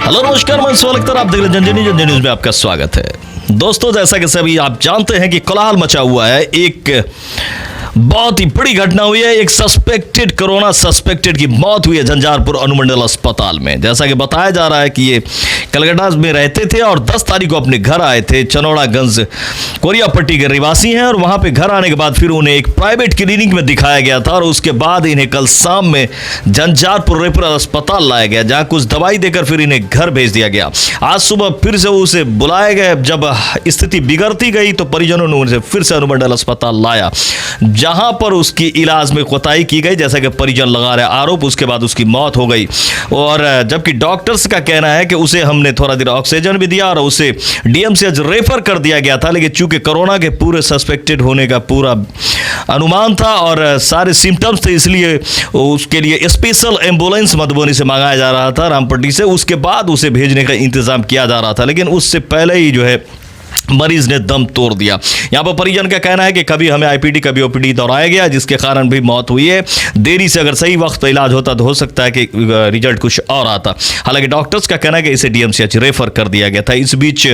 Hello नमस्कार, मैं सुअल अख्तर, आप देख रहे हैं जंजनी न्यूज में आपका स्वागत है। दोस्तों, जैसा कि सभी आप जानते हैं कि कोलाहल मचा हुआ है, एक बहुत ही बड़ी घटना हुई है। एक कोरोना सस्पेक्टेड की मौत हुई है झंझारपुर अनुमंडल अस्पताल में। जैसा कि बताया जा रहा है कि ये कलकत्ता में रहते थे और 10 तारीख को अपने घर आए थे। चनौड़ागंज कोरिया पट्टी के निवासी हैं और वहां पे घर आने के बाद फिर उन्हें एक प्राइवेट क्लिनिक में दिखाया गया था और उसके बाद इन्हें कल शाम में झंझारपुर रेफरल अस्पताल लाया गया, जहां कुछ दवाई देकर फिर इन्हें घर भेज दिया गया। आज सुबह फिर से उसे बुलाया गया। जब स्थिति बिगड़ती गई तो परिजनों ने उसे फिर से अनुमंडल अस्पताल लाया, जहां पर उसकी इलाज में कोताही की गई, जैसा कि परिजन लगा रहे आरोप। उसके बाद उसकी मौत हो गई और जबकि डॉक्टर्स का कहना है कि उसे हमने थोड़ा देर ऑक्सीजन भी दिया और उसे डीएमसीएच रेफर कर दिया गया था, लेकिन चूंकि कोरोना के पूरे सस्पेक्टेड होने का पूरा अनुमान था और सारे सिम्टम्स थे, इसलिए उसके लिए स्पेशल एम्बुलेंस मधुबनी से मंगाया जा रहा था, रामपट्टी से। उसके बाद उसे भेजने का इंतजाम किया जा रहा था, लेकिन उससे पहले ही जो है मरीज ने दम तोड़ दिया। यहां पर परिजन का कहना है कि कभी हमें आईपीडी कभी ओपीडी दौड़ाया गया, जिसके कारण भी मौत हुई है। देरी से अगर सही वक्त पर इलाज होता तो हो सकता है कि रिजल्ट कुछ और आता। हालांकि डॉक्टर्स का कहना है कि इसे डीएमसीएच रेफर कर दिया गया था। इस बीच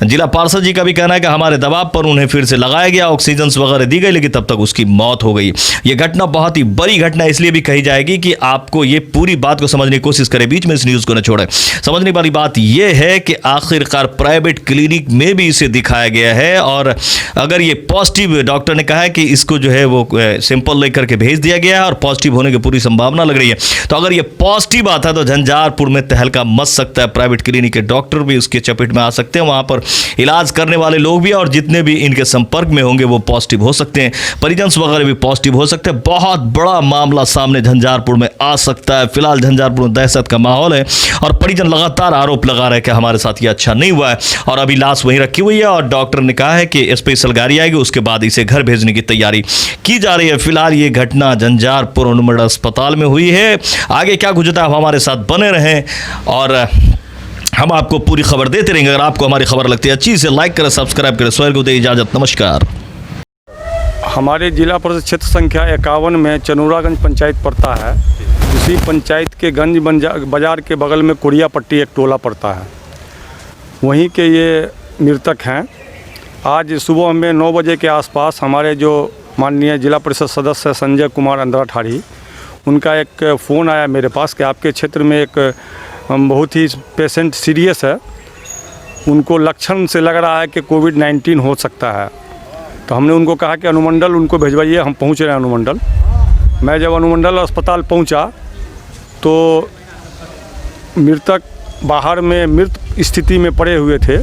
जिला पार्षद जी का भी कहना है कि हमारे दबाव पर उन्हें फिर से लगाया गया, ऑक्सीजन वगैरह दी गई, लेकिन तब तक उसकी मौत हो गई। यह घटना बहुत ही बड़ी घटना इसलिए भी कही जाएगी कि आपको ये पूरी बात को समझने की कोशिश करें, बीच में इस न्यूज को न छोड़े। समझने वाली बात यह है कि आखिरकार प्राइवेट क्लिनिक में भी इसे दिखाया गया है और अगर ये पॉजिटिव, डॉक्टर ने कहा है कि इसको जो है वो सैंपल लेकर के भेज दिया गया है और पॉजिटिव होने की पूरी संभावना लग रही है। तो अगर ये पॉजिटिव आता है तो झंझारपुर में तहलका मच सकता है। प्राइवेट क्लिनिक के डॉक्टर भी उसके चपेट में आ सकते हैं, वहां पर इलाज करने वाले लोग भी और जितने भी इनके संपर्क में होंगे वो पॉजिटिव हो सकते हैं, परिजन वगैरह भी पॉजिटिव हो सकते हैं। बहुत बड़ा मामला सामने झंझारपुर में आ सकता है। फिलहाल झंझारपुर में दहशत का माहौल है और परिजन लगातार आरोप लगा रहे हैं कि हमारे साथ ये अच्छा नहीं हुआ है और अभी लाश वहीं रखी हुई है और डॉक्टर ने कहा है कि स्पेशल गाड़ी आएगी, उसके बाद इसे घर भेजने की तैयारी की जा रही है। फिलहाल ये घटना झंझारपुर अनुमंडल अस्पताल में हुई है। आगे क्या गुजरता है, हमारे साथ बने रहें और हम आपको पूरी खबर देते रहेंगे। अगर आपको हमारी खबर लगती है अच्छी, इसे लाइक करें, सब्सक्राइब करें। स्वयं को दे इजाजत, नमस्कार। हमारे जिला परिषद क्षेत्र संख्या 51 में चनौड़ागंज पंचायत पड़ता है। उसी पंचायत के गंज बाजार के बगल में कोरिया पट्टी एक टोला पड़ता है, वहीं के ये मृतक हैं। आज सुबह में 9 बजे के आसपास हमारे जो माननीय जिला परिषद सदस्य संजय कुमार अंधरा ठाड़ी, उनका एक फ़ोन आया मेरे पास कि आपके क्षेत्र में एक बहुत ही पेशेंट सीरियस है, उनको लक्षण से लग रहा है कि कोविड-19 हो सकता है। तो हमने उनको कहा कि अनुमंडल उनको भिजवाइए। हम पहुँच रहे हैं अनुमंडल। मैं जब अनुमंडल अस्पताल पहुँचा तो मृतक बाहर में मृत स्थिति में पड़े हुए थे।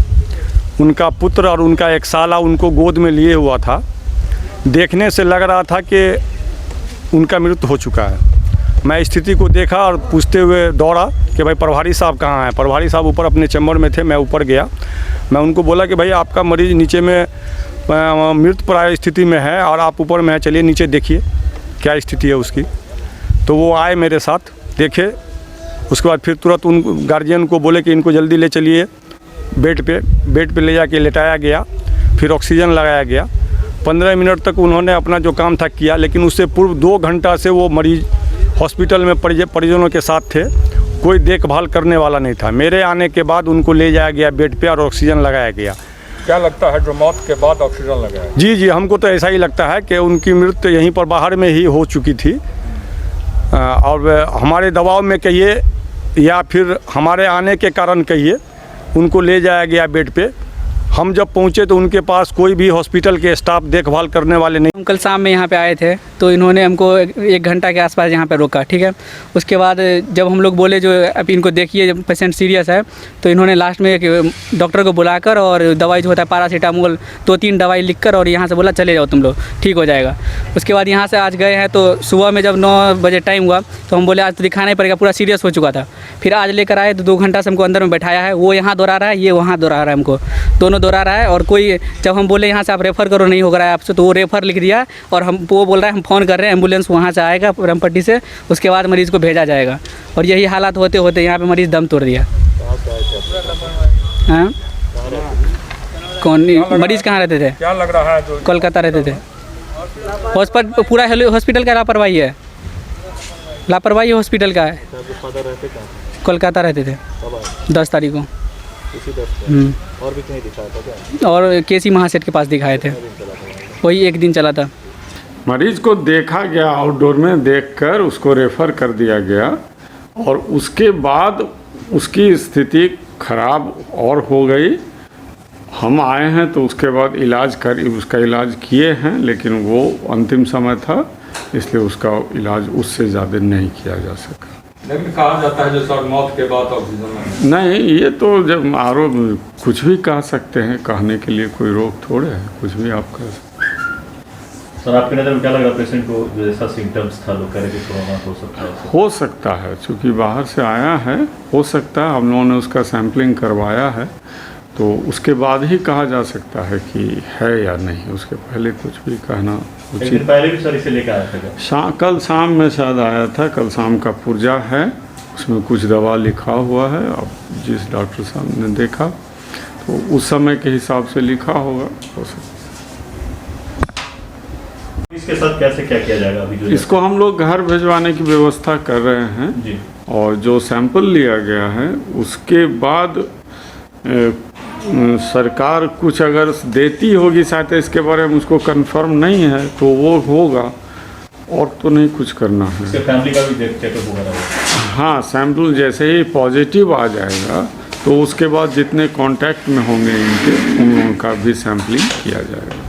उनका पुत्र और उनका एक साला उनको गोद में लिए हुआ था। देखने से लग रहा था कि उनका मृत्यु हो चुका है। मैं स्थिति को देखा और पूछते हुए दौड़ा कि भाई प्रभारी साहब कहाँ हैं। प्रभारी साहब ऊपर अपने चैम्बर में थे। मैं ऊपर गया, मैं उनको बोला कि भाई आपका मरीज़ नीचे में मृत प्राय स्थिति में है और आप ऊपर में हैं, चलिए नीचे देखिए क्या स्थिति है उसकी। तो वो आए मेरे साथ, देखे। उसके बाद फिर तुरंत उन गार्जियन को बोले कि इनको जल्दी ले चलिए बेड पे ले जाके लेटाया गया। फिर ऑक्सीजन लगाया गया। 15 मिनट तक उन्होंने अपना जो काम था किया, लेकिन उससे पूर्व 2 घंटा से वो मरीज़ हॉस्पिटल में परिजनों के साथ थे। कोई देखभाल करने वाला नहीं था। मेरे आने के बाद उनको ले जाया गया बेड पे और ऑक्सीजन लगाया गया। क्या लगता है जो मौत के बाद ऑक्सीजन लगाया? जी, हमको तो ऐसा ही लगता है कि उनकी मृत्यु यहीं पर बाहर में ही हो चुकी थी और हमारे दबाव में कहिए या फिर हमारे आने के कारण कहिए उनको ले जाया गया बेड पे। हम जब पहुंचे तो उनके पास कोई भी हॉस्पिटल के स्टाफ देखभाल करने वाले नहीं। हम कल शाम में यहाँ पे आए थे तो इन्होंने हमको 1 घंटा के आसपास यहाँ पे रोका, ठीक है। उसके बाद जब हम लोग बोले जो अब इनको देखिए जब पेशेंट सीरियस है, तो इन्होंने लास्ट में एक डॉक्टर को बुलाकर और दवाई जो होता है पैरासीटामोल 2-3 दवाई लिखकर और यहाँ से बोला चले जाओ तुम लोग, ठीक हो जाएगा। उसके बाद यहाँ से आज गए हैं तो सुबह में जब 9 बजे टाइम हुआ तो हम बोले आज तो दिखाना ही पड़ेगा, पूरा सीरियस हो चुका था। फिर आज लेकर आए तो 2 घंटा से हमको अंदर में बैठाया है। वो यहाँ दोहरा रहा है, ये वहाँ दोहरा रहा है, हमको दोनों दोहरा रहा है। और कोई जब हम बोले यहाँ से आप रेफ़र करो, नहीं हो रहा है आपसे, तो वो रेफ़र लिख दिया और हम वो बोल रहा है हम फ़ोन कर रहे हैं, एम्बुलेंस वहाँ से आएगा रामपट्टी से, उसके बाद मरीज़ को भेजा जाएगा। और यही हालात होते होते यहाँ पे मरीज़ दम तोड़ दिया। हाँ, कौन मरीज़ कहाँ रहते थे? क्या लग रहा है? कोलकाता रहते थे। पूरा हॉस्पिटल का लापरवाही है, लापरवाही हॉस्पिटल का है। कोलकाता रहते थे। 10 तारीख को। इसी 10 को। हम्म। और भी कहीं दिखाया था क्या? और केसी महासेठ के पास दिखाए थे, वही 1 दिन चला था। मरीज को देखा गया आउटडोर में, देखकर उसको रेफ़र कर दिया गया और उसके बाद उसकी स्थिति खराब और हो गई। हम आए हैं तो उसके बाद उसका इलाज किए हैं, लेकिन वो अंतिम समय था, इसलिए उसका इलाज उससे ज़्यादा नहीं किया जा सका। लेकिन कहा जाता है जो सर मौत के बाद ऑक्सीजन लगा। नहीं, ये तो जब आरोप कुछ भी कह सकते हैं, कहने के लिए कोई रोक थोड़े है, कुछ भी आप कह सकते हैं। सर आपकी नज़र में क्या लग रहा है पेशेंट को जो ऐसा सिम्टम्स था लोग कह रहे कि कोरोना हो सकता है? हो सकता है, चूँकि बाहर से आया है, हो सकता है। हम लोगों ने उसका सैंपलिंग करवाया है, तो उसके बाद ही कहा जा सकता है कि है या नहीं, उसके पहले कुछ भी कहना लेकिन उचित। पहले भी सर इसे लेकर आया था क्या? कल शाम में शायद आया था, कल शाम का पुर्जा है, उसमें कुछ दवा लिखा हुआ है। अब जिस डॉक्टर साहब ने देखा तो उस समय के हिसाब से लिखा होगा, हो सकता है। इसके साथ कैसे क्या किया जाएगा अभी? जो इसको हम लोग घर भिजवाने की व्यवस्था कर रहे हैं जी, और जो सैंपल लिया गया है उसके बाद सरकार कुछ अगर देती होगी सहायता, इसके बारे में उसको कंफर्म नहीं है, तो वो होगा, और तो नहीं कुछ करना है। इसके फैमिली का भी चेकअप वगैरह होगा? हाँ, सैंपल जैसे ही पॉजिटिव आ जाएगा तो उसके बाद जितने कांटेक्ट में होंगे इनके, उन लोगों का भी सैंपलिंग किया जाएगा।